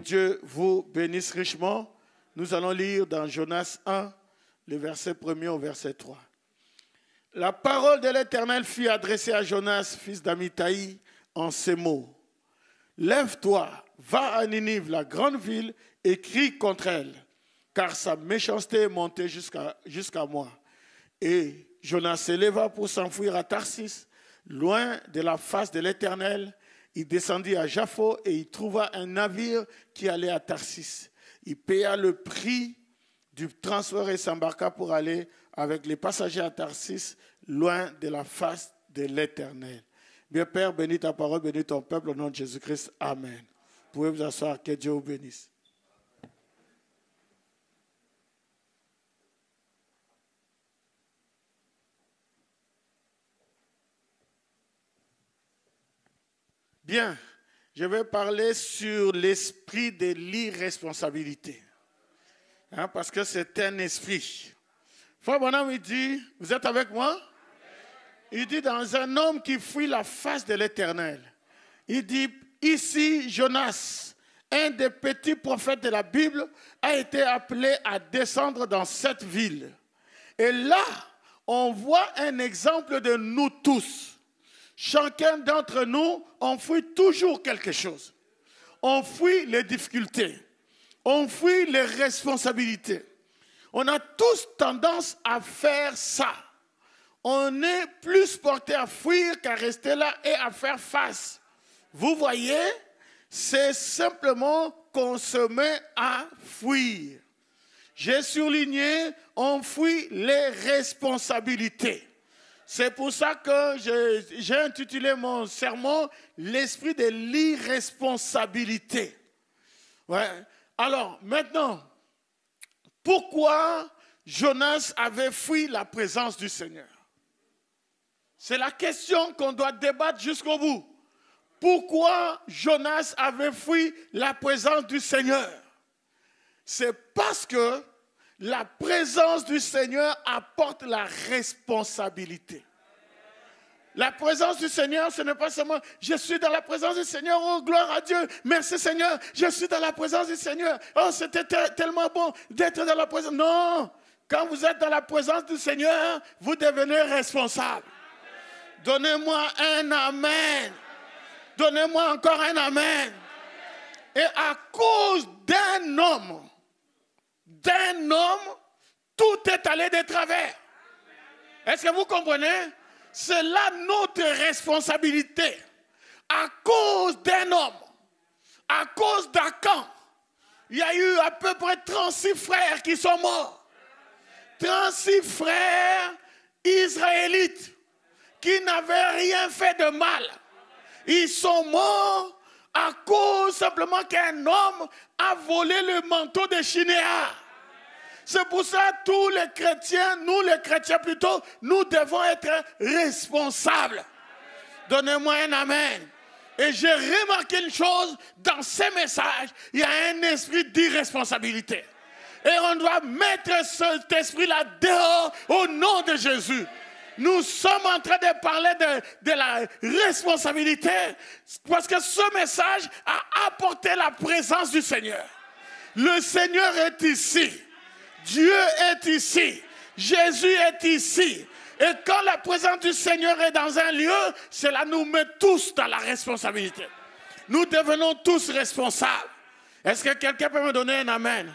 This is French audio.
Dieu vous bénisse richement. Nous allons lire dans Jonas 1, le verset 1er au verset 3. La parole de l'Éternel fut adressée à Jonas, fils d'Amittai, en ces mots. Lève-toi, va à Ninive, la grande ville, et crie contre elle, car sa méchanceté est montée jusqu'à moi. Et Jonas s'éleva pour s'enfuir à Tarsis, loin de la face de l'Éternel. Il descendit à Jaffo et il trouva un navire qui allait à Tarsis. Il paya le prix du transfert et s'embarqua pour aller avec les passagers à Tarsis, loin de la face de l'Éternel. Bien Père, bénis ta parole, bénis ton peuple au nom de Jésus-Christ. Amen. Vous pouvez vous asseoir, que Dieu vous bénisse. Bien, je vais parler sur l'esprit de l'irresponsabilité. Parce que c'est un esprit. Frère Bonhomme, il dit, vous êtes avec moi? Il dit, dans un homme qui fuit la face de l'Éternel. Il dit, ici, Jonas, un des petits prophètes de la Bible, a été appelé à descendre dans cette ville. Et là, on voit un exemple de nous tous. Chacun d'entre nous, on fuit toujours quelque chose. On fuit les difficultés. On fuit les responsabilités. On a tous tendance à faire ça. On est plus porté à fuir qu'à rester là et à faire face. Vous voyez, c'est simplement qu'on se met à fuir. J'ai souligné, on fuit les responsabilités. C'est pour ça que j'ai intitulé mon sermon « L'esprit de l'irresponsabilité ». Ouais. Alors, maintenant, pourquoi Jonas avait fui la présence du Seigneur? C'est la question qu'on doit débattre jusqu'au bout. Pourquoi Jonas avait fui la présence du Seigneur? C'est parce que la présence du Seigneur apporte la responsabilité. La présence du Seigneur, ce n'est pas seulement « je suis dans la présence du Seigneur, oh gloire à Dieu, merci Seigneur, je suis dans la présence du Seigneur, oh c'était tellement bon d'être dans la présence ». Non, quand vous êtes dans la présence du Seigneur, vous devenez responsable. Donnez-moi un amen. Donnez-moi encore un amen. Et à cause d'un homme, tout est allé de travers. Est-ce que vous comprenez? C'est là notre responsabilité. À cause d'un homme, à cause d'Akan, il y a eu à peu près 36 frères qui sont morts. 36 frères israélites qui n'avaient rien fait de mal. Ils sont morts à cause simplement qu'un homme a volé le manteau de Shinéar. C'est pour ça que tous les chrétiens, nous les chrétiens plutôt, nous devons être responsables. Donnez-moi un amen. Et j'ai remarqué une chose, dans ces messages, il y a un esprit d'irresponsabilité. Et on doit mettre cet esprit-là dehors au nom de Jésus. Nous sommes en train de parler de la responsabilité parce que ce message a apporté la présence du Seigneur. Le Seigneur est ici. Dieu est ici. Jésus est ici. Et quand la présence du Seigneur est dans un lieu, cela nous met tous dans la responsabilité. Nous devenons tous responsables. Est-ce que quelqu'un peut me donner un amen?